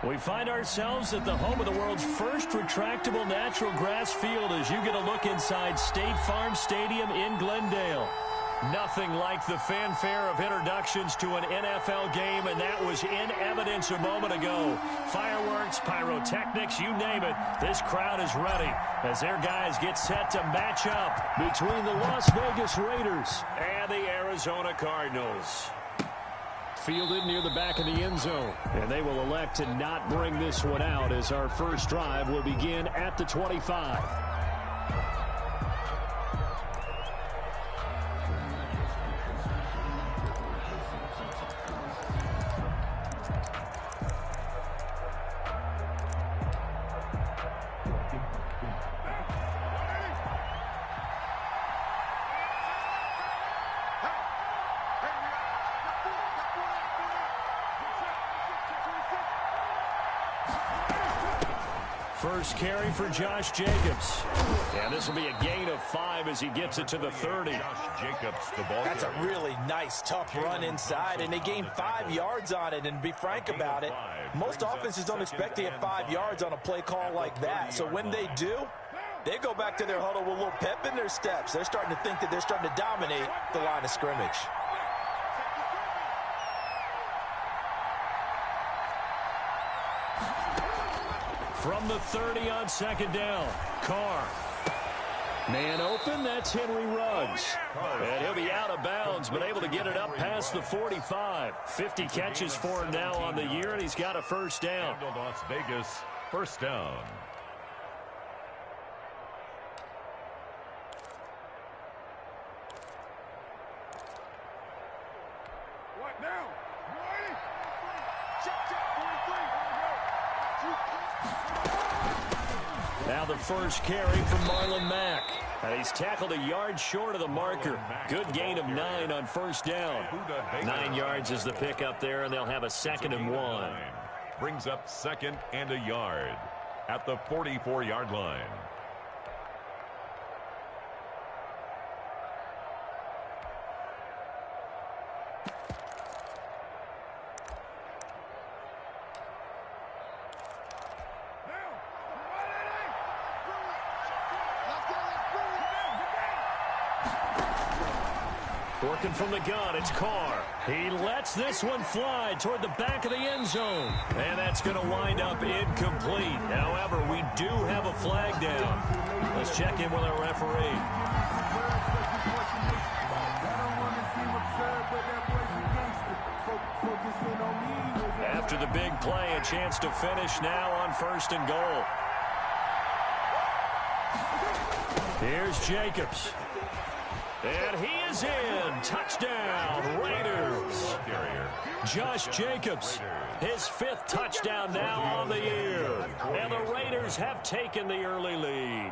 We find ourselves at the home of the world's first retractable natural grass field as you get a look inside State Farm Stadium in Glendale. Nothing like the fanfare of introductions to an NFL game, and that was in evidence a moment ago. Fireworks, pyrotechnics, you name it. This crowd is ready as their guys get set to match up between the Las Vegas Raiders and the Arizona Cardinals. Fielded near the back of the end zone, and they will elect to not bring this one out as our first drive will begin at the 25. First carry for Josh Jacobs. And this will be a gain of 5 as he gets it to the 30. Josh Jacobs, the ball. That's a really nice, tough run inside, and they gained 5 yards on it. And to be frank about it, most offenses don't expect to get 5 yards on a play call like that. So when they do, they go back to their huddle with a little pep in their steps. They're starting to think that they're starting to dominate the line of scrimmage. From the 30 on second down, Carr. Man open, that's Henry Ruggs. And he'll be out of bounds, but able to get it up past the 45. 50 catches for him now on the year, and he's got a first down. Las Vegas, first down. What now? Now the first carry from Marlon Mack. And he's tackled a yard short of the marker. Good gain of 9 on first down. 9 yards is the pickup there, and they'll have a 2nd and 1. Brings up 2nd and a yard at the 44-yard line. Working from the gun, it's Carr. He lets this one fly toward the back of the end zone. And that's going to wind up incomplete. However, we do have a flag down. Let's check in with our referee. After the big play, a chance to finish now on 1st and goal. Here's Jacobs. And he is in. Touchdown, Raiders. Josh Jacobs, his 5th touchdown now on the year. And the Raiders have taken the early lead.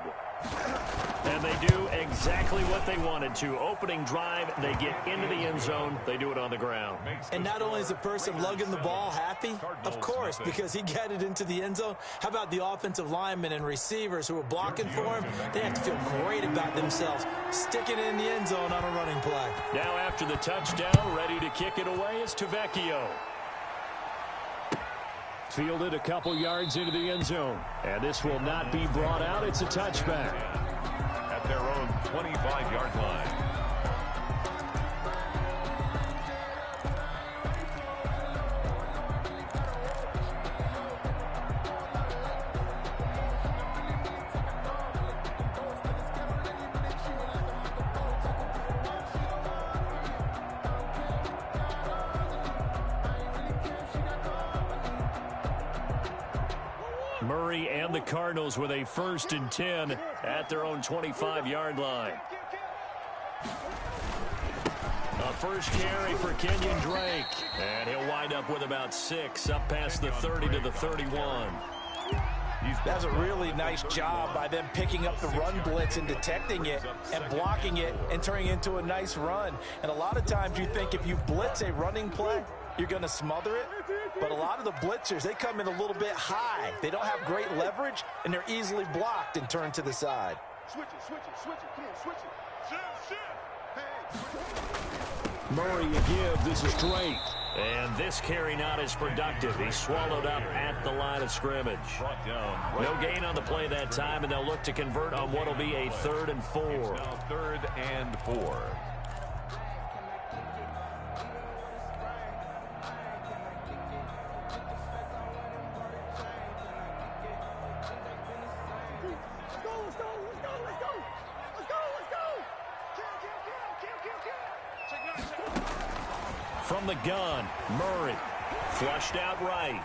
And they do exactly what they wanted to. Opening drive, they get into the end zone. They do it on the ground. And not only is the person lugging the ball happy, of course, because he got it into the end zone. How about the offensive linemen and receivers who are blocking for him? They have to feel great about themselves, sticking it in the end zone on a running play. Now after the touchdown, ready to kick it away is Tavecchio. Fielded a couple yards into the end zone. And this will not be brought out. It's a touchback. At their own 25-yard line. Murray and the Cardinals with a 1st and 10 at their own 25-yard line. A first carry for Kenyon Drake. And he'll wind up with about 6 up past the 30 to the 31. That's a really nice job by them picking up the run blitz and detecting it and blocking it and turning it into a nice run. And a lot of times you think if you blitz a running play, you're going to smother it. But a lot of the blitzers, they come in a little bit high. They don't have great leverage, and they're easily blocked and turned to the side. Switch it, switch it, switch it. Come on, switch it. Shift. Hey. Murray a give. This is Drake. And this carry not as productive. He swallowed up at the line of scrimmage. No gain on the play that time, and they'll look to convert on what will be a 3rd and 4. Now 3rd and 4. From the gun, Murray flushed out right.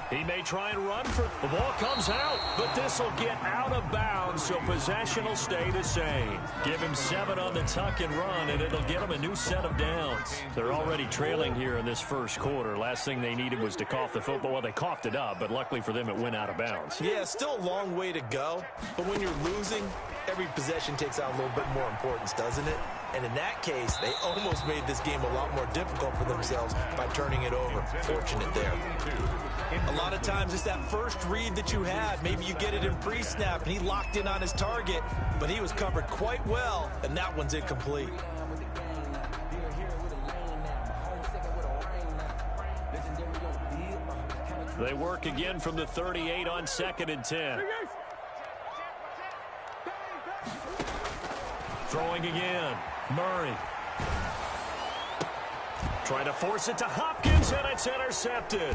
He may try and run for the ball comes out, but this will get out of bounds, so possession will stay the same. Give him 7 on the tuck and run, and it'll get him a new set of downs. They're already trailing here in this first quarter. Last thing they needed was to cough the football. Well, they coughed it up, but luckily for them, it went out of bounds. Yeah, still a long way to go, but when you're losing, every possession takes on a little bit more importance, doesn't it? And in that case, they almost made this game a lot more difficult for themselves by turning it over. Fortunate there. A lot of times it's that first read that you had. Maybe you get it in pre-snap, and he locked in on his target, but he was covered quite well, and that one's incomplete. They work again from the 38 on 2nd and 10. Throwing again. Murray. Trying to force it to Hopkins, and it's intercepted.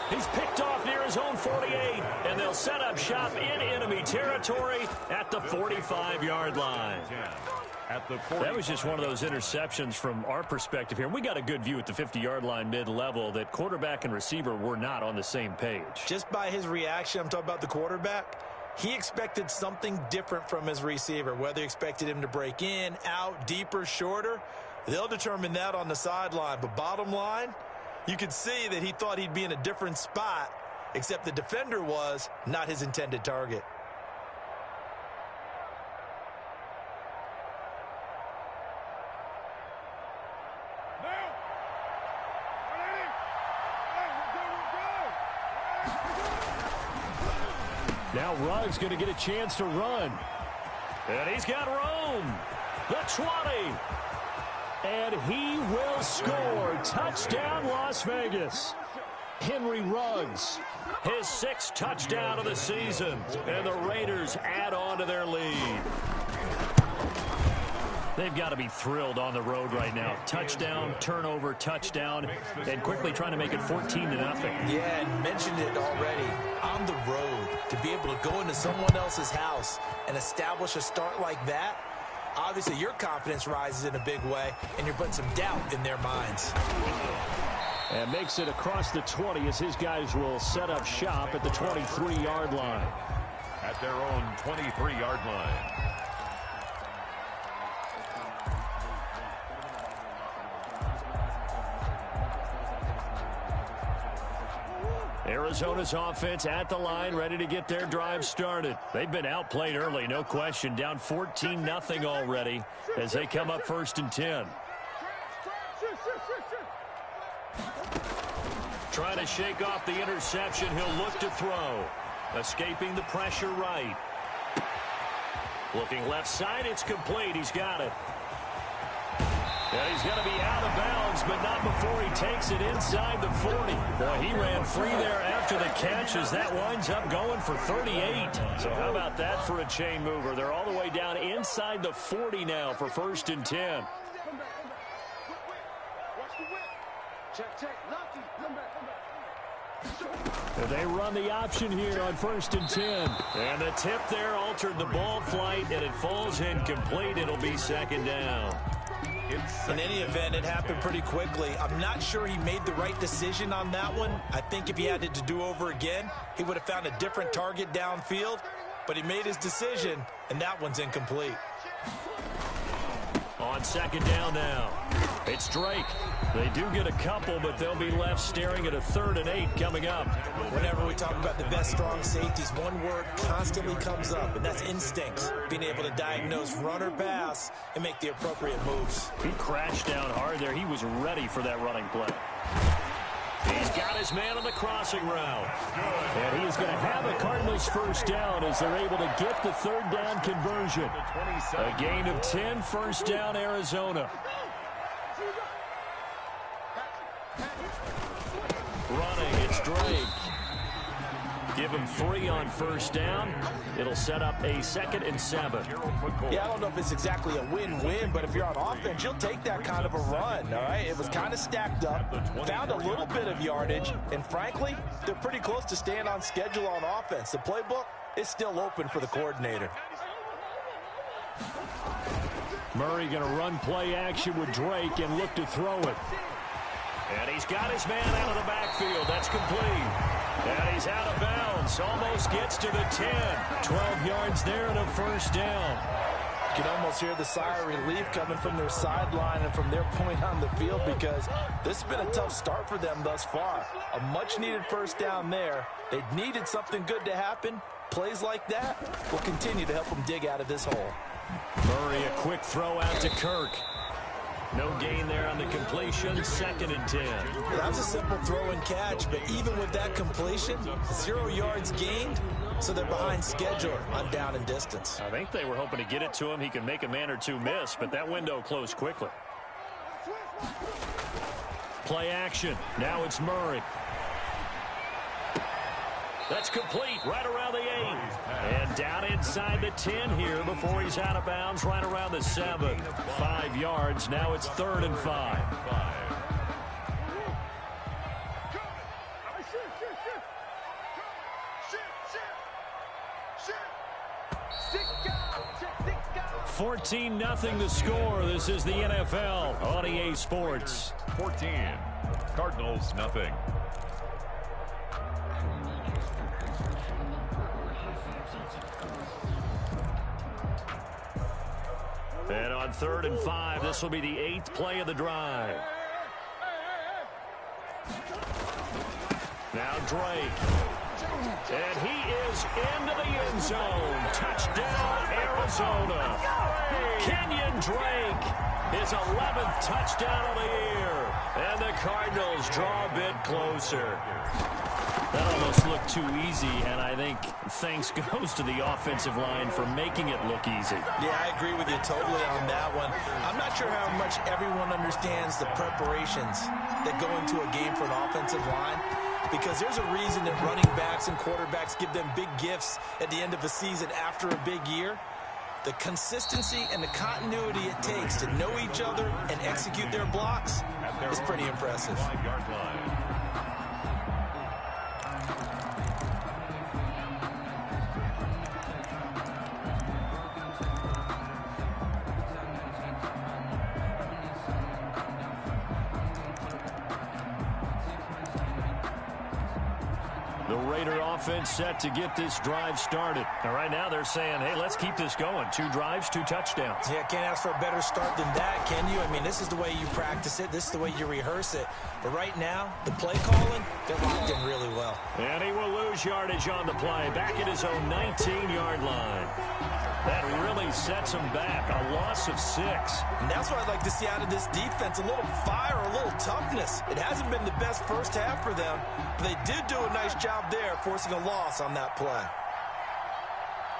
He's picked off near his own 48, and they'll set up shop in enemy territory at the 45-yard line. That was just one of those interceptions from our perspective here. We got a good view at the 50-yard line mid-level that quarterback and receiver were not on the same page. Just by his reaction, I'm talking about the quarterback, he expected something different from his receiver, whether he expected him to break in, out, deeper, shorter. They'll determine that on the sideline. But bottom line, you could see that he thought he'd be in a different spot, except the defender was not his intended target. Now Ruggs going to get a chance to run. And he's got room. The 20. And he will score. Touchdown, Las Vegas. Henry Ruggs, his 6th touchdown of the season. And the Raiders add on to their lead. They've got to be thrilled on the road right now. Touchdown, turnover, touchdown, and quickly trying to make it 14-0. Yeah, and mentioned it already. On the road, to be able to go into someone else's house and establish a start like that, obviously your confidence rises in a big way, and you're putting some doubt in their minds. And makes it across the 20 as his guys will set up shop at the 23-yard line. At their own 23-yard line. Arizona's offense at the line, ready to get their drive started. They've been outplayed early, no question. Down 14-0 already as they come up 1st and 10. Trying to shake off the interception. He'll look to throw. Escaping the pressure right. Looking left side. It's complete. He's got it. And he's going to be out of bounds, but not before he takes it inside the 40. Boy, he ran free there after the catch as that winds up going for 38. So how about that for a chain mover? They're all the way down inside the 40 now for 1st and 10. They run the option here on 1st and 10. And the tip there altered the ball flight, and it falls incomplete. It'll be 2nd down. In any event, it happened pretty quickly. I'm not sure he made the right decision on that one. I think if he had it to do over again, he would have found a different target downfield. But he made his decision, and that one's incomplete. On 2nd down now, it's Drake. They do get a couple, but they'll be left staring at a 3rd and 8 coming up. Whenever we talk about the best strong safeties, one word constantly comes up, and that's instincts. Being able to diagnose run or pass and make the appropriate moves. He crashed down hard there. He was ready for that running play. He's got his man on the crossing route. And he is going to have a Cardinals 1st down as they're able to get the 3rd down conversion. A gain of 10, 1st down, Arizona. Running, it's Drake. Give him 3 on first down. It'll set up a 2nd and 7. Yeah, I don't know if it's exactly a win-win, but if you're on offense, you'll take that kind of a run, all right? It was kind of stacked up, found a little bit of yardage, and frankly, they're pretty close to staying on schedule on offense. The playbook is still open for the coordinator. Murray going to run play action with Drake and look to throw it. And he's got his man out of the backfield. That's complete. And he's out of bounds. Almost gets to the 10. 12 yards there and a first down. You can almost hear the sigh of relief coming from their sideline and from their point on the field, because this has been a tough start for them thus far. A much-needed first down there. They needed something good to happen. Plays like that will continue to help them dig out of this hole. Murray, a quick throw out to Kirk. No gain there on the completion. 2nd and 10. That was a simple throw and catch, but even with that completion, 0 yards gained, so they're behind schedule on down and distance. I think they were hoping to get it to him. He could make a man or two miss, but that window closed quickly. Play action. Now it's Murray. That's complete right around the 8. And down inside the 10 here before he's out of bounds right around the 7. 5 yards. Now it's 3rd and 5. $14-0 the score. This is the NFL on EA Sports. 14. Cardinals nothing. And on 3rd and 5, this will be the 8th play of the drive. Now Drake. And he is into the end zone. Touchdown, Arizona. Kenyon Drake, his 11th touchdown of the year. And the Cardinals draw a bit closer. That almost looked too easy, and I think thanks goes to the offensive line for making it look easy. Yeah, I agree with you totally on that one. I'm not sure how much everyone understands the preparations that go into a game for an offensive line, because there's a reason that running backs and quarterbacks give them big gifts at the end of a season after a big year. The consistency and the continuity it takes to know each other and execute their blocks is pretty impressive. 5-yard line. The Raider offense set to get this drive started. And right now they're saying, hey, let's keep this going. 2 drives, 2 touchdowns. Yeah, can't ask for a better start than that, can you? I mean, this is the way you practice it. This is the way you rehearse it. But right now, the play calling, they're locked in really well. And he will lose yardage on the play. Back at his own 19-yard line. That really sets him back. A loss of 6. And that's what I'd like to see out of this defense. A little fire, a little toughness. It hasn't been the best first half for them, but they did do a nice job there, forcing a loss on that play.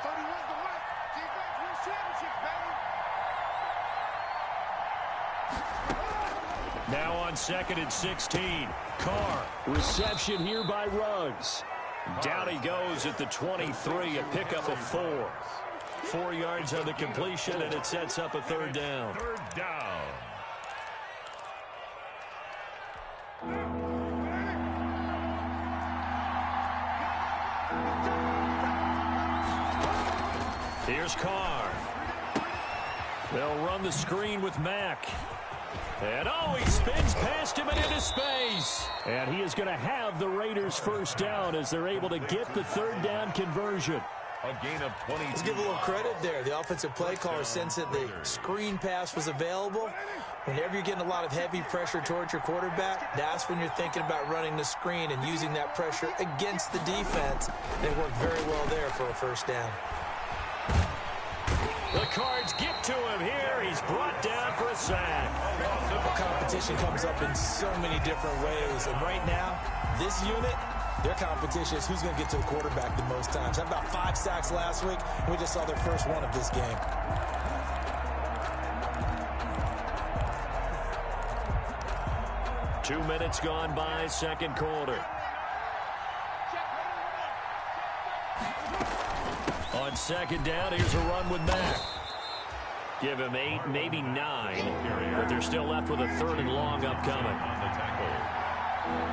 31 to right. Defense wins championship, baby. Now on 2nd and 16. Carr. Reception here by Ruggs. Down he goes at the 23. A pickup of 4. 4 yards on the completion, and it sets up a 3rd down. 3rd down. Here's Carr. They'll run the screen with Mack. And oh, he spins past him and into space. And he is going to have the Raiders' first down as they're able to get the 3rd down conversion. A gain of 20. Let's give a little credit there. The offensive play caller, since that the screen pass was available, whenever you're getting a lot of heavy pressure towards your quarterback, that's when you're thinking about running the screen and using that pressure against the defense. They worked very well there for a first down. The Cards get to him here. He's brought down for a sack. The competition comes up in so many different ways, and right now, this unit, their competition is who's going to get to the quarterback the most times. Had about 5 sacks last week, and we just saw their first one of this game. 2 minutes gone by, second quarter. On second down, here's a run with Mack. Give him 8, maybe 9, but they're still left with a 3rd and long upcoming.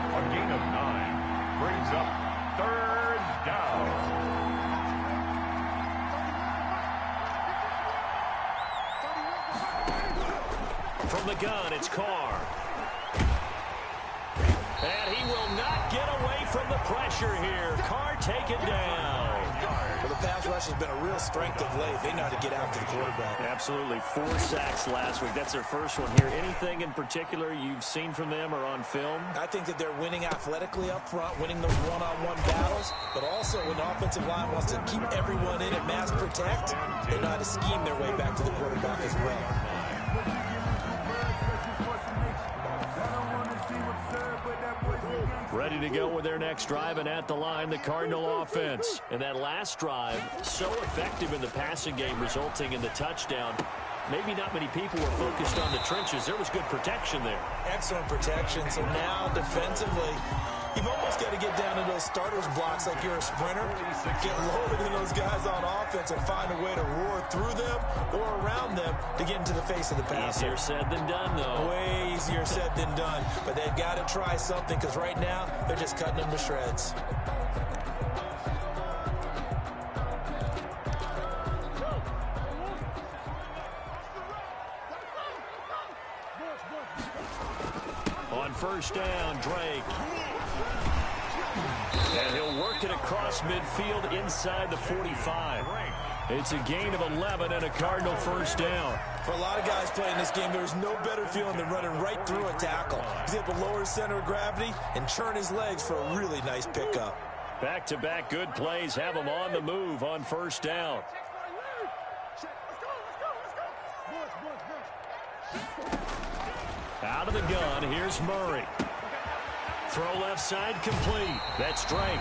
A gain of 9 brings up 3rd down. From the gun, it's Carr. And he will not get away from the pressure here. Carr taken down. Well, the pass rush has been a real strength of late. They know how to get after the quarterback. Absolutely. 4 sacks last week. That's their first one here. Anything in particular you've seen from them or on film? I think that they're winning athletically up front, winning those one-on-one battles, but also when the offensive line wants to keep everyone in and mass protect, they know how to scheme their way back to the quarterback as well. Ready to go with their next drive, and at the line, the Cardinal offense. And that last drive, so effective in the passing game, resulting in the touchdown. Maybe not many people were focused on the trenches. There was good protection there. Excellent protection. So now, defensively, you've almost got to get down to those starters blocks like you're a sprinter. Get lower than those guys on offense and find a way to roar through them or around them to get into the face of the passer. Easier said than done, though. Way easier said than done. But they've got to try something because right now, they're just cutting them to shreds. On first down, Drake. And he'll work it across midfield inside the 45. It's a gain of 11 and a Cardinal first down. For a lot of guys playing this game, there's no better feeling than running right through a tackle. He's able to lower his center of gravity and churn his legs for a really nice pickup. Back-to-back good plays have him on the move on first down. Out of the gun, here's Murray. Throw left side complete. That's Drake.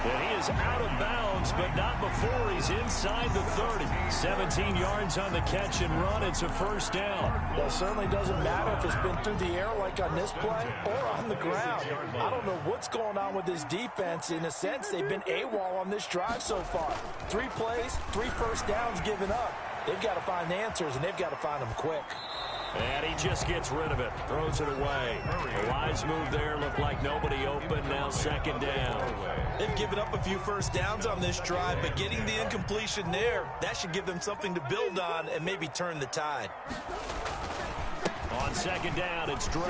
And he is out of bounds, but not before he's inside the 30. 17 yards on the catch and run. It's a first down. Well, it certainly doesn't matter if it's been through the air like on this play or on the ground. I don't know what's going on with this defense. In a sense, they've been AWOL on this drive so far. 3 plays, 3 first downs given up. They've got to find answers, and they've got to find them quick. And he just gets rid of it. Throws it away. A wise move there. Looked like nobody open. Now second down. They've given up a few first downs on this drive, but getting the incompletion there, that should give them something to build on and maybe turn the tide. On second down, it's Drake.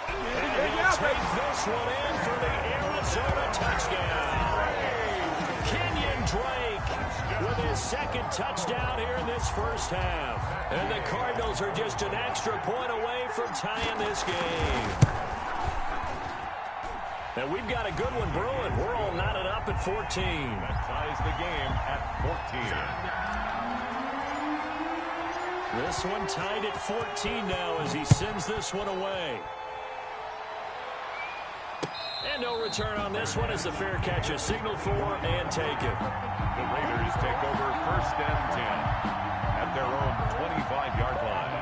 And he'll take this one in for the Arizona touchdown. Kenyon Drake with his second touchdown here in this first half. And the Cardinals are just an extra point away from tying this game. And we've got a good one brewing. We're all knotted up at 14. That ties the game at 14. This one tied at 14 now as he sends this one away. And no return on this one as the fair catch is signaled for and taken. The Raiders take over first and 10 at their own 25-yard line.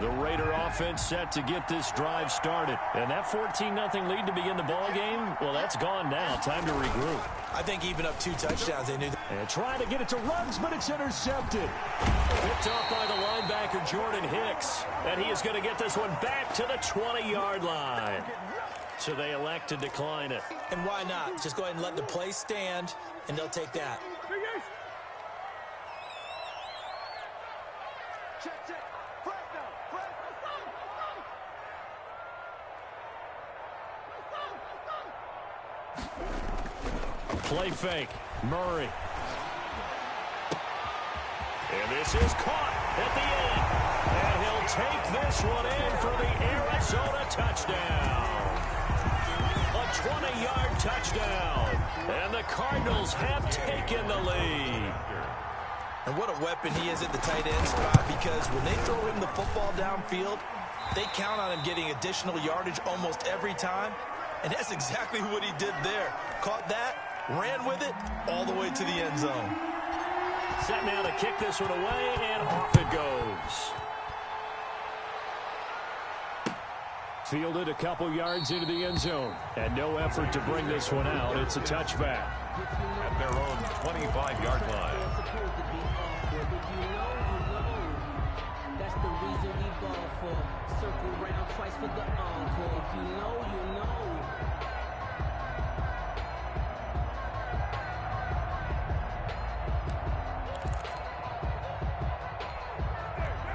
The Raider offense set to get this drive started. And that 14-0 lead to begin the ball game, well, that's gone now. Time to regroup. I think even up 2 touchdowns, they knew that. And trying to get it to Ruggs, but it's intercepted. Picked off by the linebacker, Jordan Hicks. And he is going to get this one back to the 20-yard line. So they elect to decline it. And why not? Just go ahead and let the play stand, and they'll take that. Play fake. Murray. And this is caught at the end. And he'll take this one in for the Arizona touchdown. A 20-yard touchdown. And the Cardinals have taken the lead. And what a weapon he is at the tight end spot, because when they throw him the football downfield, they count on him getting additional yardage almost every time. And that's exactly what he did there. Caught that, ran with it all the way to the end zone. Set now to kick this one away, and off it goes. Fielded a couple yards into the end zone, and no effort to bring this one out. It's a touchback. At their own 25-yard line. That's the reason we ball for. Circle round twice for the encore. If you know, you know.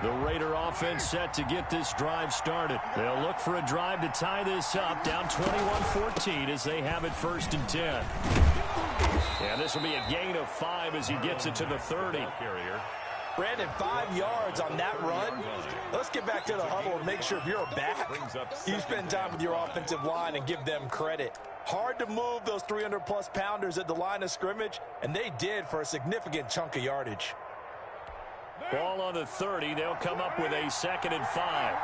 The Raider offense set to get this drive started. They'll look for a drive to tie this up, down 21-14 as they have it 1st and 10. And this will be a gain of 5 as he gets it to the 30. Brandon, 5 yards on that run. Let's get back to the huddle and make sure if you're a back, you spend time with your offensive line and give them credit. Hard to move those 300-plus pounders at the line of scrimmage, and they did for a significant chunk of yardage. Ball on the 30. They'll come up with a 2nd and 5.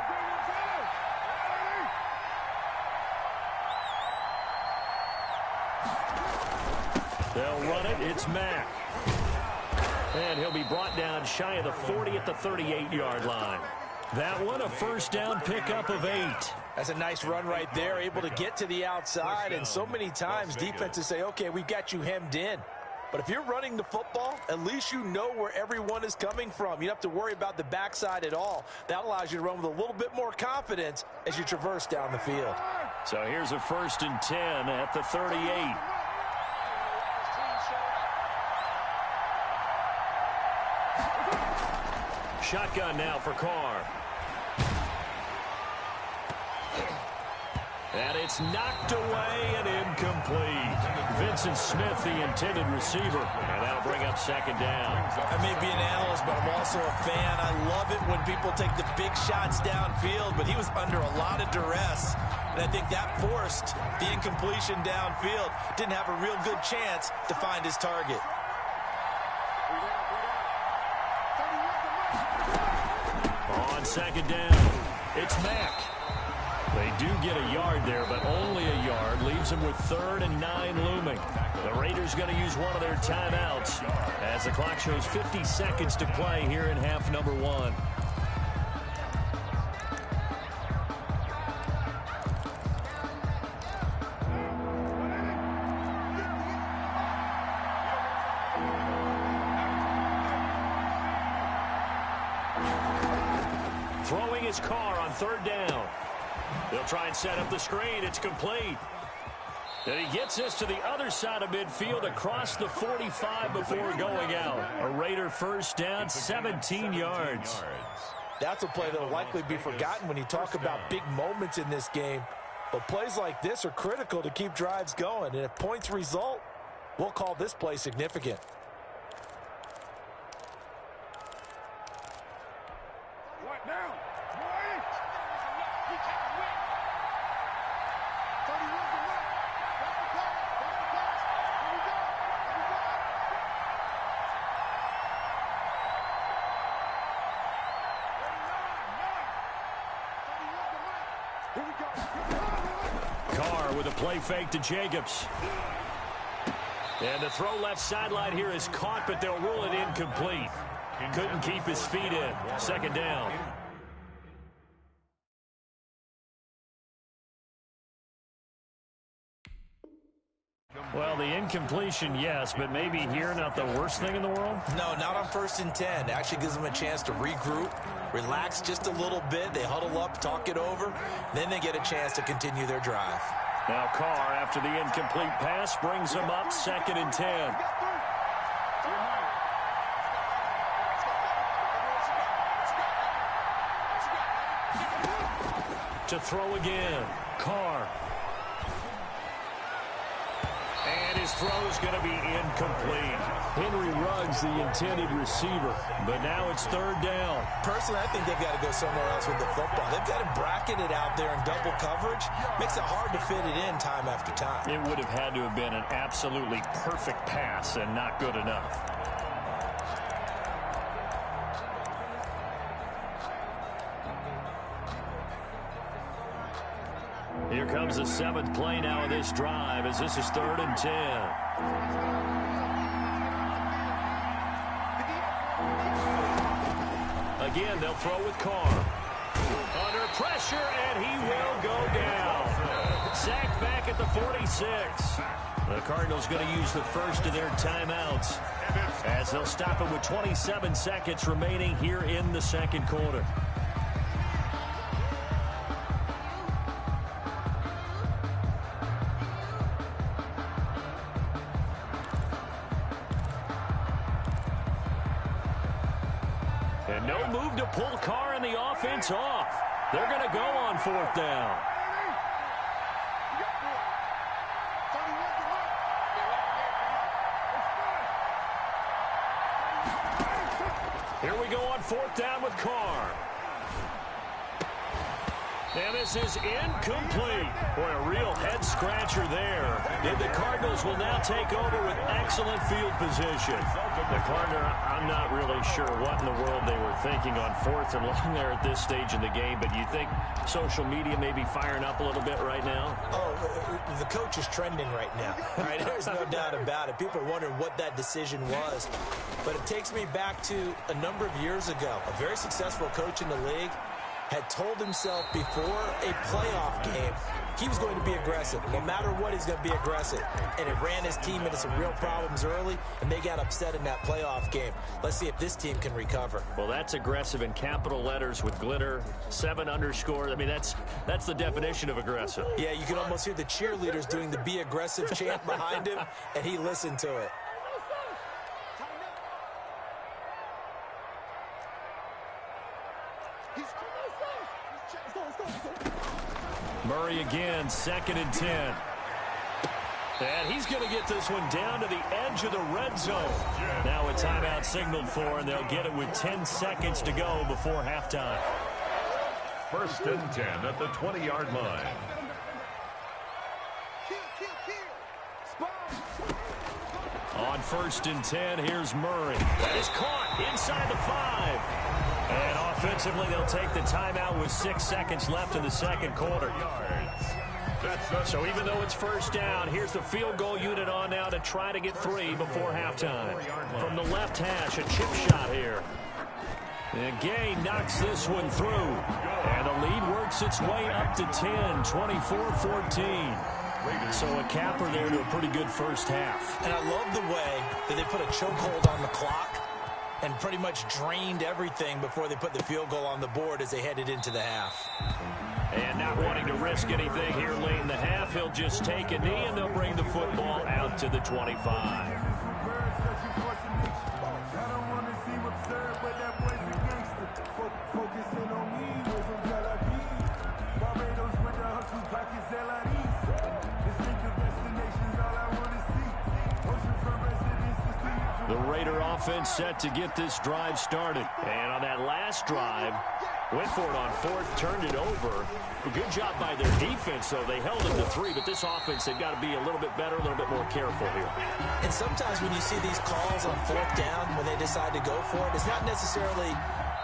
They'll run it. It's Mack. And he'll be brought down shy of the 40 at the 38-yard line. That one, a 1st down pickup of 8. That's a nice run right there, able to get to the outside. And so many times defenses say, okay, we've got you hemmed in. But if you're running the football, at least you know where everyone is coming from. You don't have to worry about the backside at all. That allows you to run with a little bit more confidence as you traverse down the field. So here's a 1st and 10 at the 38. Shotgun now for Carr. And it's knocked away and incomplete. Vincent Smith, the intended receiver. And that'll bring up 2nd down. I may be an analyst, but I'm also a fan. I love it when people take the big shots downfield, but he was under a lot of duress. And I think that forced the incompletion downfield. Didn't have a real good chance to find his target. On 2nd down, it's Mack. They do get a yard there, but only a yard. Leaves them with 3rd and 9 looming. The Raiders going to use one of their timeouts as the clock shows 50 seconds to play here in half number 1. Throwing his Carr on 3rd down. They'll try and set up the screen. It's complete. And he gets this to the other side of midfield across the 45 before going out. A Raider 1st down, 17 yards. That's a play that will likely be forgotten when you talk about big moments in this game. But plays like this are critical to keep drives going. And if points result, we'll call this play significant. What now? What? Carr with a play fake to Jacobs. And the throw left sideline here is caught, but they'll rule it incomplete. Couldn't keep his feet in. 2nd down. Well, the incompletion, yes, but maybe here not the worst thing in the world? No, not on 1st and 10. Actually gives them a chance to regroup, relax just a little bit. They huddle up, talk it over. Then they get a chance to continue their drive. Now Carr, after the incomplete pass, brings them up 2nd and 10. To throw again. Carr. And his throw is going to be incomplete. Henry Ruggs, the intended receiver. But now it's 3rd down. Personally, I think they've got to go somewhere else with the football. They've got to bracket it out there in double coverage. Makes it hard to fit it in time after time. It would have had to have been an absolutely perfect pass and not good enough. Here comes the 7th play now of this drive as this is 3rd and 10. Again, they'll throw with Carr. Under pressure, and he will go down. Sacked back at the 46. The Cardinals going to use the first of their timeouts as they'll stop it with 27 seconds remaining here in the second quarter. And no move to pull Carr and the offense off. They're going to go on fourth down. Here we go on fourth down with Carr. And this is incomplete. Boy, a real head-scratcher there. And the Cardinals will now take over with excellent field position. The Cardinals, I'm not really sure what in the world they were thinking on fourth and long there at this stage in the game, but you think social media may be firing up a little bit right now? Oh, the coach is trending right now. All right, there's no doubt about it. People are wondering what that decision was. But it takes me back to a number of years ago. A very successful coach in the league had told himself before a playoff game he was going to be aggressive. No matter what, he's going to be aggressive. And it ran his team into some real problems early, and they got upset in that playoff game. Let's see if this team can recover. Well, that's aggressive in capital letters with glitter, 7 underscore. I mean, that's the definition of aggressive. Yeah, you can almost hear the cheerleaders doing the be aggressive chant behind him, and he listened to it. Murray again, 2nd and 10. And he's going to get this one down to the edge of the red zone. Now a timeout signaled for, and they'll get it with 10 seconds to go before halftime. 1st and 10 at the 20-yard line. On 1st and 10, here's Murray. That is caught inside the 5. And offensively, they'll take the timeout with 6 seconds left in the second quarter. So even though it's first down, here's the field goal unit on now to try to get 3 before halftime. From the left hash, a chip shot here. And Gay knocks this one through. And the lead works its way up to 10, 24-14. So a capper there to a pretty good first half. And I love the way that they put a chokehold on the clock and pretty much drained everything before they put the field goal on the board as they headed into the half. And not wanting to risk anything here late in the half, he'll just take a knee and they'll bring the football out to the 25. The Raider offense set to get this drive started. And on that last drive, went for it on 4th, turned it over. A good job by their defense, though. They held them to 3, but this offense, they've got to be a little bit better, a little bit more careful here. And sometimes when you see these calls on 4th down, when they decide to go for it, it's not necessarily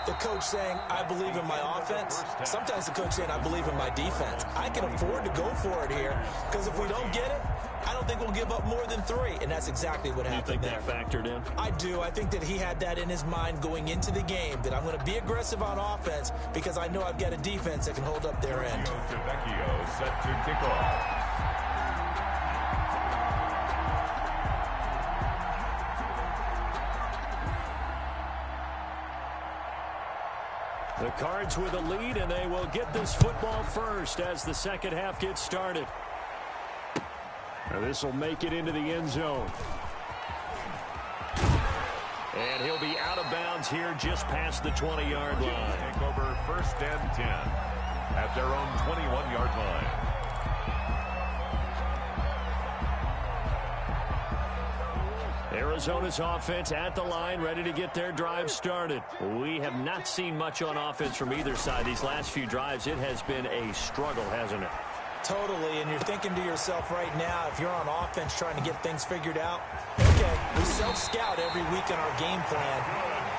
the coach saying, I believe in my offense. Sometimes the coach saying, I believe in my defense. I can afford to go for it here, because if we don't get it, I don't think we'll give up more than 3, and that's exactly what happened there. You think that factored in? I do. I think that he had that in his mind going into the game, that I'm going to be aggressive on offense because I know I've got a defense that can hold up their end. Vecchio set to kick off. The Cards with a lead, and they will get this football first as the second half gets started. Now this will make it into the end zone. And he'll be out of bounds here just past the 20-yard line. Take over 1st and 10 at their own 21-yard line. Arizona's offense at the line, ready to get their drive started. We have not seen much on offense from either side. These last few drives, it has been a struggle, hasn't it? Totally, and you're thinking to yourself right now, if you're on offense trying to get things figured out, okay, we self-scout every week in our game plan.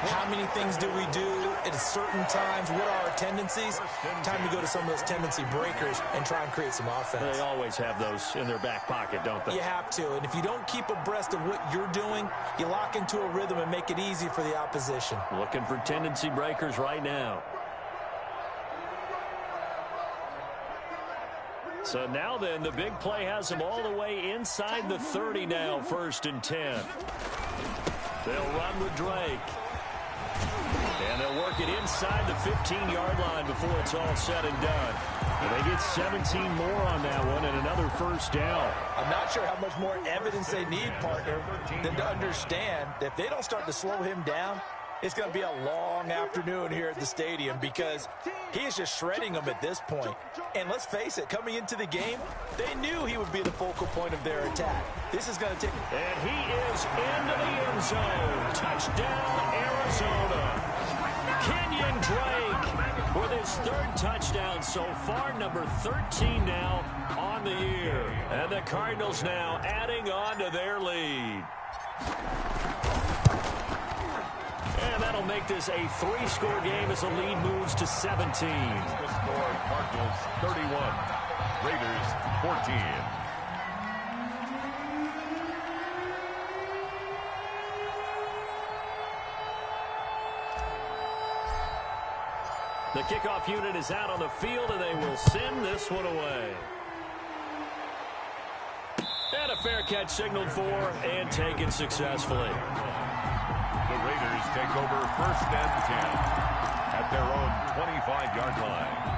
How many things do we do at certain times? What are our tendencies? Time to go to some of those tendency breakers and try and create some offense. They always have those in their back pocket, don't they? You have to. And if you don't keep abreast of what you're doing, you lock into a rhythm and make it easy for the opposition. Looking for tendency breakers right now. So now then, the big play has them all the way inside the 30 now, 1st and 10. They'll run with Drake. And they'll work it inside the 15-yard line before it's all said and done. And they get 17 more on that one and another 1st down. I'm not sure how much more evidence they need, partner, than to understand that if they don't start to slow him down, it's going to be a long afternoon here at the stadium because he is just shredding them at this point. And let's face it, coming into the game, they knew he would be the focal point of their attack. This is going to take... And he is into the end zone. Touchdown, Arizona. Kenyon Drake with his 3rd touchdown so far, number 13 now on the year. And the Cardinals now adding on to their lead. And that'll make this a 3-score game as the lead moves to 17. The score, Cardinals 31, Raiders 14. The kickoff unit is out on the field, and they will send this one away. And a fair catch signaled for and taken successfully. The Raiders take over 1st and 10 at their own 25-yard line.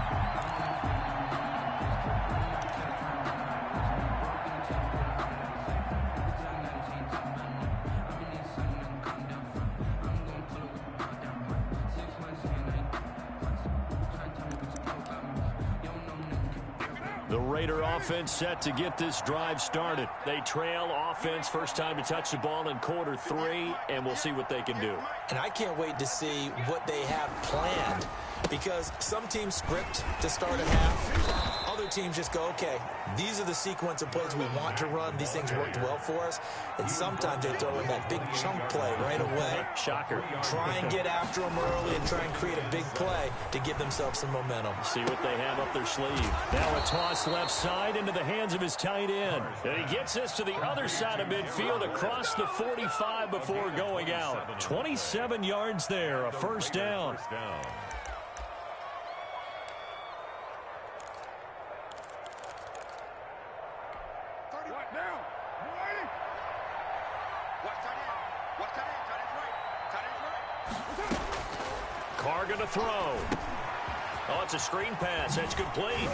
The Raider offense set to get this drive started. They trail offense, first time to touch the ball in quarter 3, and we'll see what they can do. And I can't wait to see what they have planned because some teams script to start a half. Other teams just go, okay, these are the sequence of plays we want to run. These things worked well for us. And sometimes they throw in that big chunk play right away. Shocker. Try and get after them early and try and create a big play to give themselves some momentum. See what they have up their sleeve. Now a toss left side into the hands of his tight end. And he gets this to the other side of midfield across the 45 before going out. 27 yards there, a 1st down. Carr going to throw. Oh, it's a screen pass. That's complete.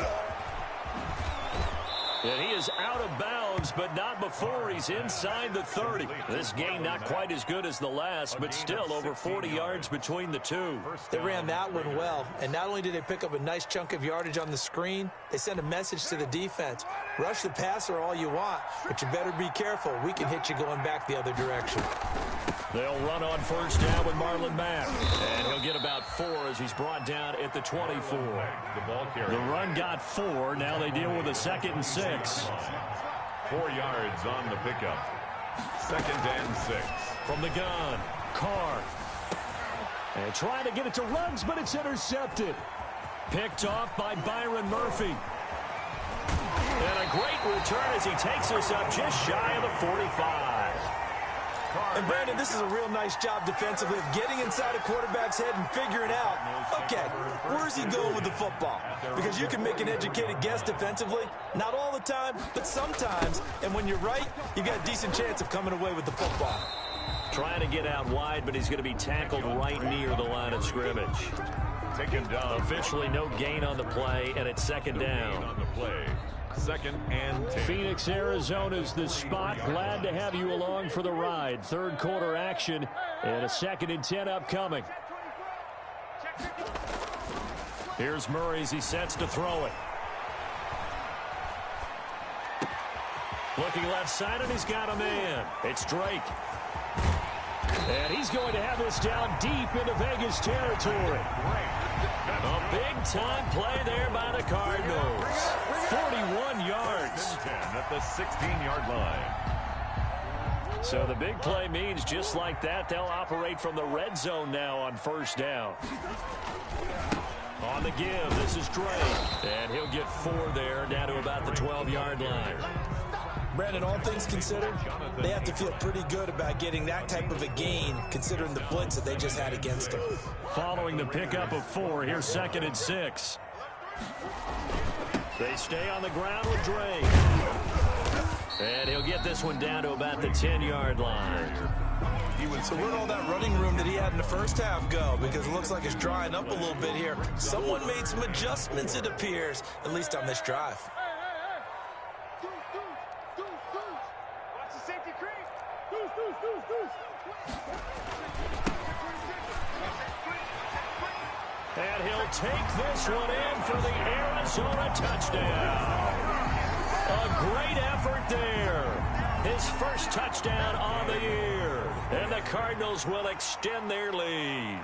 And he is out of bounds, but not before he's inside the 30. This game not quite as good as the last, but still over 40 yards between the two. They ran that one well, and not only did they pick up a nice chunk of yardage on the screen, they sent a message to the defense. Rush the passer all you want, but you better be careful. We can hit you going back the other direction. They'll run on 1st down with Marlon Mack. And he'll get about 4 as he's brought down at the 24. The run got 4. Now they deal with a 2nd and 6. 4 yards on the pickup. 2nd and 6. From the gun, Carr. And trying to get it to Ruggs, but it's intercepted. Picked off by Byron Murphy. And a great return as he takes us up just shy of the 45. And, Brandon, this is a real nice job defensively of getting inside a quarterback's head and figuring out, okay, where's he going with the football? Because you can make an educated guess defensively. Not all the time, but sometimes. And when you're right, you've got a decent chance of coming away with the football. Trying to get out wide, but he's going to be tackled right near the line of scrimmage. Taken down. Officially no gain on the play, and it's 2nd down. On the play. 2nd and 10. Phoenix, Arizona's the spot. Glad to have you along for the ride. 3rd quarter action and a 2nd and 10 upcoming. Here's Murray as he sets to throw it. Looking left side, and he's got a man. It's Drake. And he's going to have this down deep into Vegas territory. A big-time play there by the Cardinals. 41 yards. At the 16-yard line. So the big play means just like that, they'll operate from the red zone now on first down. On the give, this is Dre. And he'll get 4 there, down to about the 12-yard line. Brandon, all things considered, they have to feel pretty good about getting that type of a gain, considering the blitz that they just had against them. Following the pickup of 4, here's 2nd and 6. They stay on the ground with Dre. And he'll get this one down to about the 10-yard line. So where'd all that running room that he had in the first half go? Because it looks like it's drying up a little bit here. Someone made some adjustments, it appears, at least on this drive. And he'll take this one in for the Arizona touchdown. A great effort there. His first touchdown on the year. And the Cardinals will extend their lead.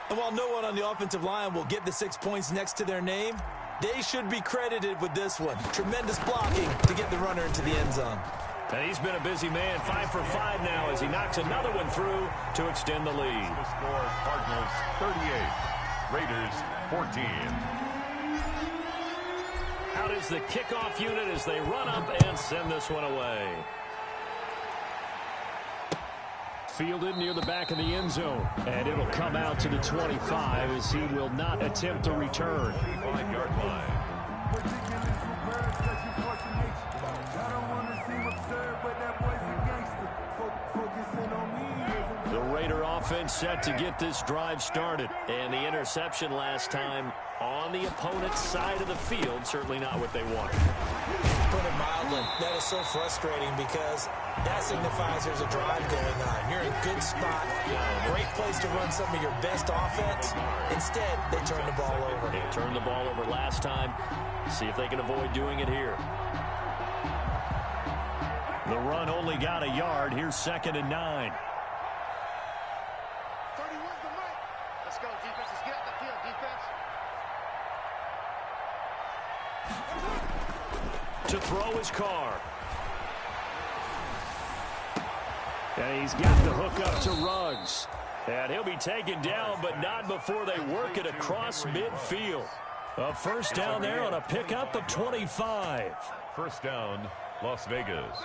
And while no one on the offensive line will get the 6 points next to their name, they should be credited with this one. Tremendous blocking to get the runner into the end zone. And he's been a busy man, 5 for 5 now as he knocks another one through to extend the lead. The score, Cardinals 38, Raiders 14. Out is the kickoff unit as they run up and send this one away. Fielded near the back of the end zone. And it'll come out to the 25 as he will not attempt to return. 25-yard line. The Raider offense set to get this drive started. And the interception last time on the opponent's side of the field, certainly not what they wanted. Put it mildly, that is so frustrating because that signifies there's a drive going on. You're in a good spot, great place to run some of your best offense. Instead, they turn the ball over. They turned the ball over last time. See if they can avoid doing it here. The run only got a yard. Here's 2nd and 9. 31's the mic. Let's go, defense. Let's get the field, defense. To throw his Carr. And he's got the hook up to Ruggs. And he'll be taken down, but not before they work it across midfield. A first down there on a pickup of 25. First down, Las Vegas.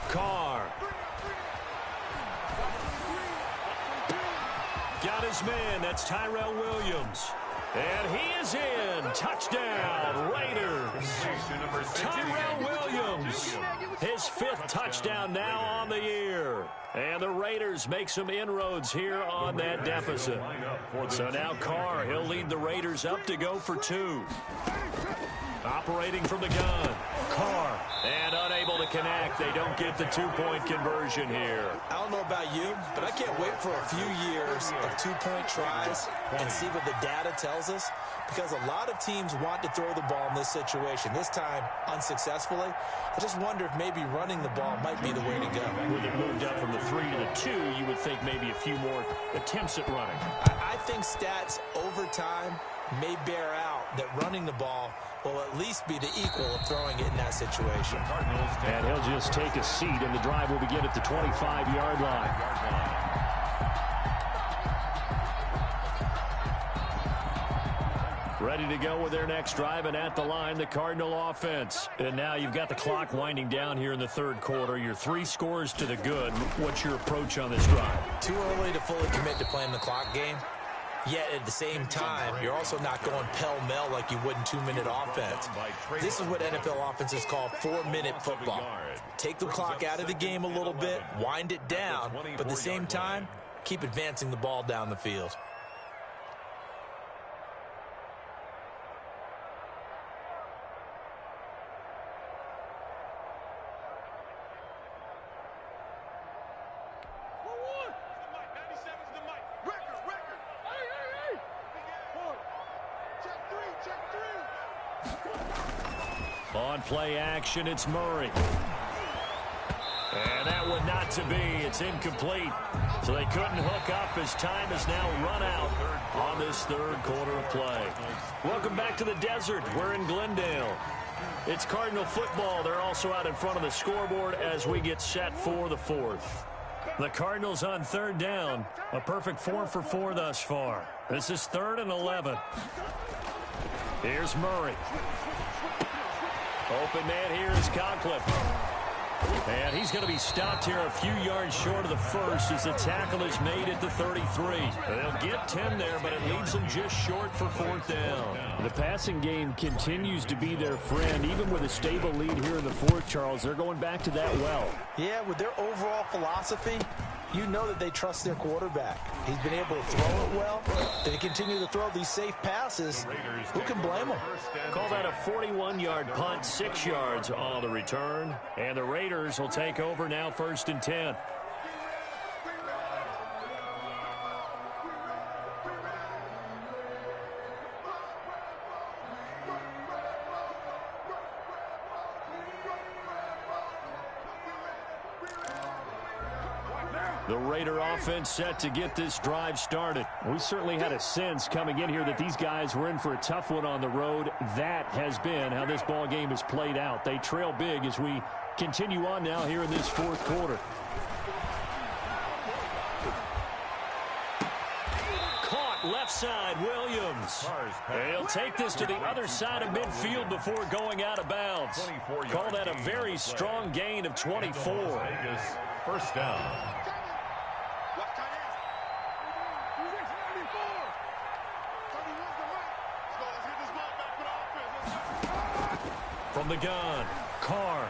Carr. Got his man. That's Tyrell Williams. And he is in. Touchdown, Raiders. Tyrell Williams. His 5th touchdown now on the year. And the Raiders make some inroads here on that deficit. So now Carr, he'll lead the Raiders up to go for 2. Operating from the gun. Carr. And unable to connect. They don't get the 2-point conversion here. I don't know about you, but I can't wait for a few years of 2-point tries and see what the data tells us, because a lot of teams want to throw the ball in this situation. This time, unsuccessfully. I just wonder if maybe running the ball might be the way to go. With it moved up from the 3 to the 2, you would think maybe a few more attempts at running. I think stats over time may bear out that running the ball will at least be the equal of throwing it in that situation. And he'll just take a seat, and the drive will begin at the 25-yard line. Ready to go with their next drive, and at the line, the Cardinal offense. And now you've got the clock winding down here in the 3rd quarter. Your 3 scores to the good. What's your approach on this drive? Too early to fully commit to playing the clock game. Yet at the same time, you're also not going pell-mell like you would in 2-minute offense. This is what NFL offenses call 4-minute football. Take the clock out of the game a little bit, wind it down, but at the same time, keep advancing the ball down the field. On play action, it's Murray. And that would not to be. It's incomplete. So they couldn't hook up as time has now run out on this third quarter of play. Welcome back to the desert. We're in Glendale. It's Cardinal football. They're also out in front of the scoreboard as we get set for the fourth. The Cardinals on third down. A perfect 4 for 4 thus far. This is 3rd and 11. Here's Murray. Open man here is Conklin. And he's going to be stopped here a few yards short of the first as the tackle is made at the 33. They'll get 10 there, but it leaves them just short for 4th down. The passing game continues to be their friend. Even with a stable lead here in the fourth, Charles, they're going back to that well. Yeah, with their overall philosophy, you know that they trust their quarterback. He's been able to throw it well. They continue to throw these safe passes. Who can blame them? Call that a 41-yard punt, 6 yards on the return. And the Raiders will take over now 1st and 10. The Raider offense set to get this drive started. We certainly had a sense coming in here that these guys were in for a tough one on the road. That has been how this ball game has played out. They trail big as we continue on now here in this fourth quarter. Caught left side, Williams. He'll take this to the other side of midfield before going out of bounds. Call that a very strong gain of 24. First down. From the gun, Carr.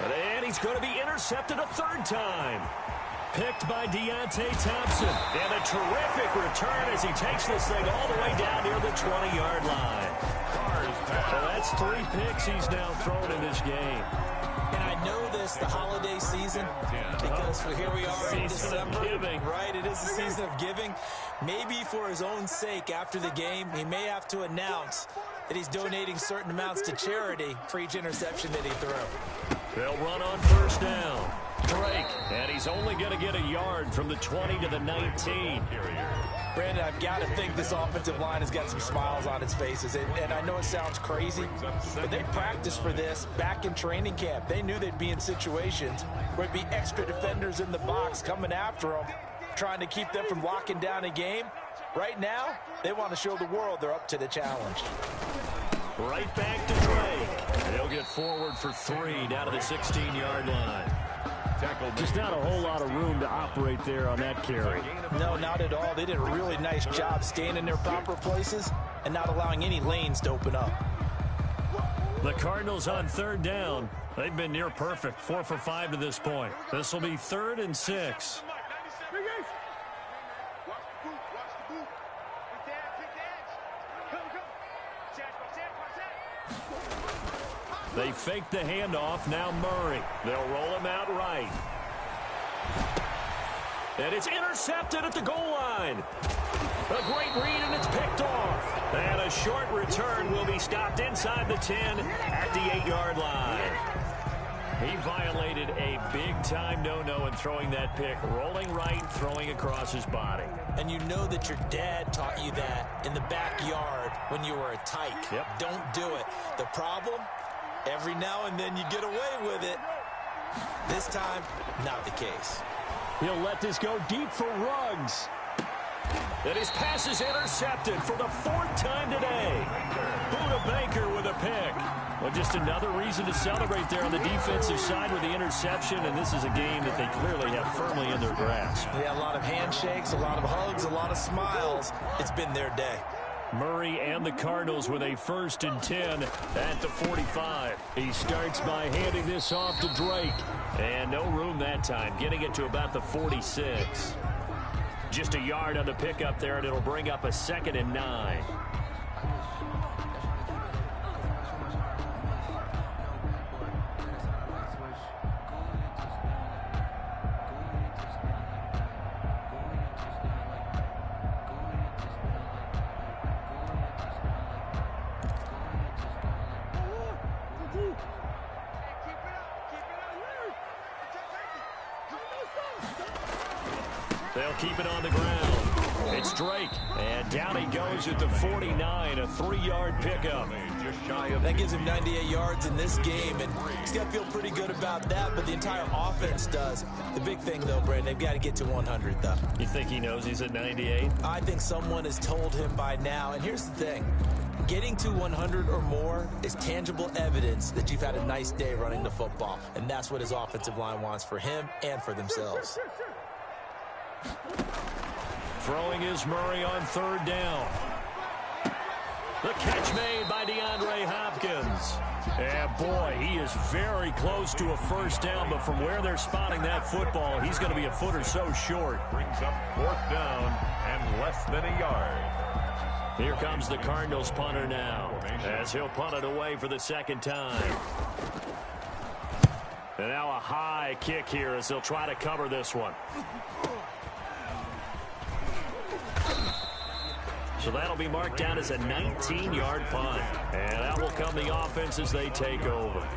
And he's going to be intercepted a 3rd time. Picked by Deontay Thompson. And a terrific return as he takes this thing all the way down near the 20-yard line. Well, that's 3 picks he's now thrown in this game. And I know this, the holiday season, because here we are in December. Right, it is the season of giving. Maybe for his own sake, after the game, he may have to announce that he's donating certain amounts to charity for each interception that he threw. They'll run on 1st down. Drake, and he's only going to get a yard from the 20 to the 19. Brandon, I've got to think this offensive line has got some smiles on its faces. And I know it sounds crazy, but they practiced for this back in training camp. They knew they'd be in situations where there'd be extra defenders in the box coming after them, trying to keep them from locking down a game. Right now, they want to show the world they're up to the challenge. Right back to Drake. They'll get forward for 3 down to the 16-yard line. Just not a whole lot of room to operate there on that carry. No, not at all. They did a really nice job staying in their proper places and not allowing any lanes to open up. The Cardinals on 3rd down. They've been near perfect, 4 for 5 to this point. This will be 3rd and 6. They fake the handoff. Now Murray. They'll roll him out right. And it's intercepted at the goal line. A great read, and it's picked off. And a short return will be stopped inside the 10 at the 8-yard line. He violated a big-time no-no in throwing that pick. Rolling right, throwing across his body. And you know that your dad taught you that in the backyard when you were a tyke. Yep. Don't do it. The problem? Every now and then you get away with it. This time, not the case. He'll let this go deep for Ruggs. And his pass is intercepted for the 4th time today. Buda Baker with a pick. Well, just another reason to celebrate there on the defensive side with the interception, and this is a game that they clearly have firmly in their grasp. Yeah, a lot of handshakes, a lot of hugs, a lot of smiles. It's been their day. Murray and the Cardinals with a 1st and 10 at the 45. He starts by handing this off to Drake. And no room that time, getting it to about the 46. Just a yard on the pickup there, and it'll bring up a 2nd and 9. They'll keep it on the ground. It's Drake, and down he goes at the 49, a 3-yard pickup. That gives him 98 yards in this game, and he's got to feel pretty good about that, but the entire offense does. The big thing, though, Brandon, they've got to get to 100, though. You think he knows he's at 98? I think someone has told him by now, and here's the thing. Getting to 100 or more is tangible evidence that you've had a nice day running the football, and that's what his offensive line wants for him and for themselves. Throwing is Murray on 3rd down. The catch made by DeAndre Hopkins. And boy, he is very close to a first down, but from where they're spotting that football, he's going to be a foot or so short. Brings up 4th down and less than a yard. Here comes the Cardinals punter now, as he'll punt it away for the 2nd time. And now a high kick here as they'll try to cover this one. So that'll be marked down as a 19-yard punt. And out will come the offense as they take over.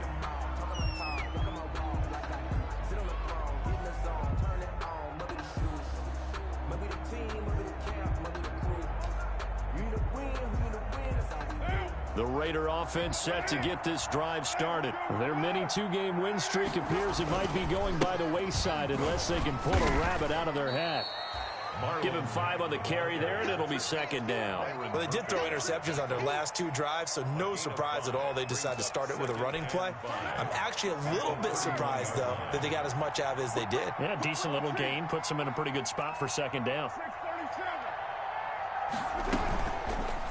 The Raider offense set to get this drive started. Their mini 2-game win streak appears it might be going by the wayside unless they can pull a rabbit out of their hat. Give him 5 on the carry there, and it'll be 2nd down. Well, they did throw interceptions on their last 2 drives, so no surprise at all they decided to start it with a running play. I'm actually a little bit surprised, though, that they got as much out of it as they did. Yeah, decent little gain. Puts them in a pretty good spot for 2nd down.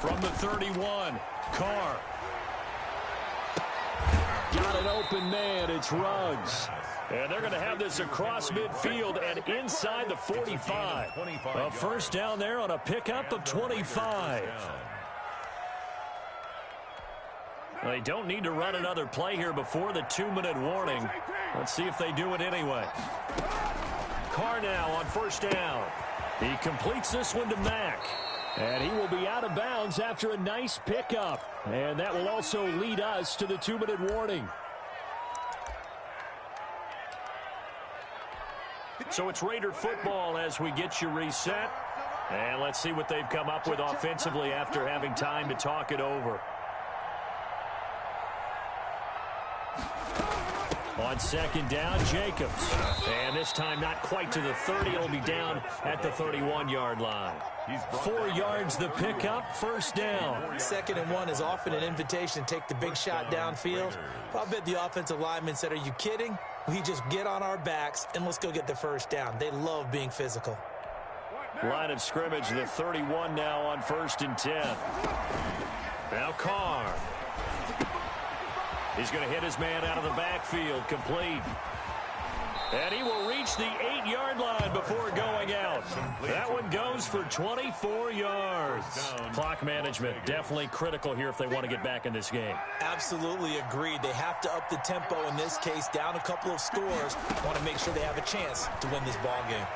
From the 31, Carr. Got an open man. It's Ruggs. And they're going to have this across midfield and inside the 45. A first down there on a pickup of 25. They don't need to run another play here before the 2-minute warning. Let's see if they do it anyway. Carr now on first down. He completes this one to Mack. And he will be out of bounds after a nice pickup. And that will also lead us to the 2-minute warning. So it's Raider football as we get you reset. And let's see what they've come up with offensively after having time to talk it over. On 2nd down, Jacobs. And this time not quite to the 30. It'll be down at the 31-yard line. 4 yards the pickup, first down. 2nd and 1 is often an invitation to take the big shot downfield. I bet the offensive lineman said, are you kidding? We just get on our backs and let's go get the first down. They love being physical. Line of scrimmage, the 31 now on 1st and 10. Now Carr. He's going to hit his man out of the backfield, complete. And he will reach the 8-yard line before going out. That one goes for 24 yards. Clock management definitely critical here if they want to get back in this game. Absolutely agreed. They have to up the tempo in this case, down a couple of scores. Want to make sure they have a chance to win this ball game.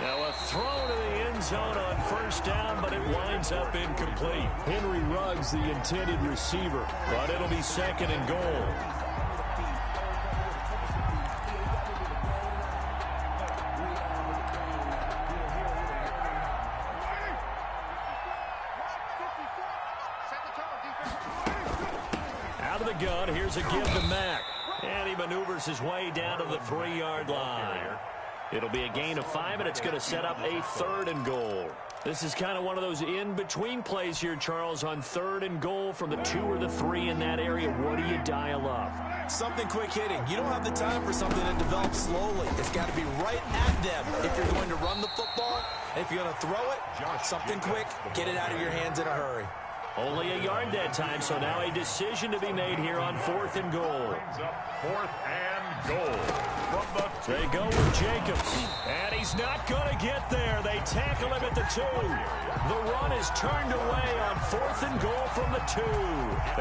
Now a throw to the end zone on first down, but it winds up incomplete. Henry Ruggs, the intended receiver, but it'll be 2nd and goal. Out of the gun, here's a give to Mack. And he maneuvers his way down to the 3-yard line. It'll be a gain of 5, and it's going to set up a 3rd and goal. This is kind of one of those in-between plays here, Charles, on 3rd and goal from the 2 or the 3 in that area. What do you dial up? Something quick hitting. You don't have the time for something that develops slowly. It's got to be right at them if you're going to run the football. And if you're going to throw it, something quick, get it out of your hands in a hurry. Only a yard that time, so now a decision to be made here on 4th and goal. 4th and goal. They go with Jacobs, and he's not going to get there. They tackle him at the 2. The run is turned away on 4th and goal from the 2.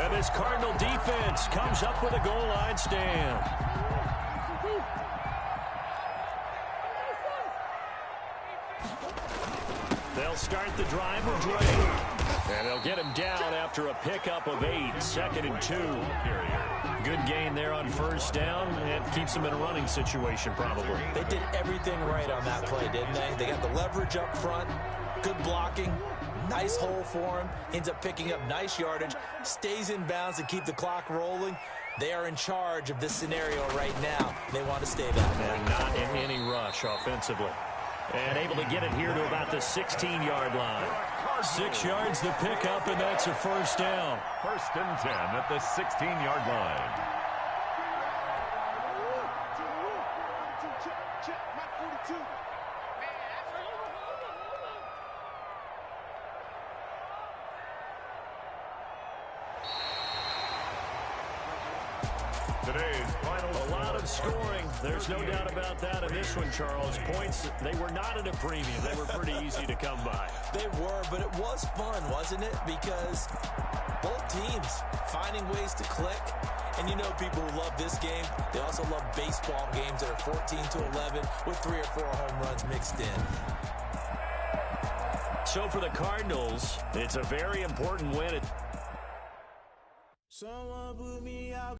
And this Cardinal defense comes up with a goal line stand. They'll start the drive with Dre. And they'll get him down after a pickup of 8, 2nd and 2. Good gain there on first down, and keeps them in a running situation probably. They did everything right on that play, didn't they? They got the leverage up front, good blocking, nice hole for him, ends up picking up nice yardage, stays in bounds to keep the clock rolling. They are in charge of this scenario right now. They want to stay that way. And not in any rush offensively. And able to get it here to about the 16-yard line. 6 yards the pickup, and that's a first down. 1st and 10 at the 16-yard line. Today's final. A lot of scoring. There's no doubt about that in this one, Charles. Points, they were not at a premium. They were pretty easy to come by. They were, but it was fun, wasn't it? Because both teams finding ways to click. And you know people who love this game, they also love baseball games that are 14-11 with 3 or 4 home runs mixed in. So for the Cardinals, it's a very important win. Someone put me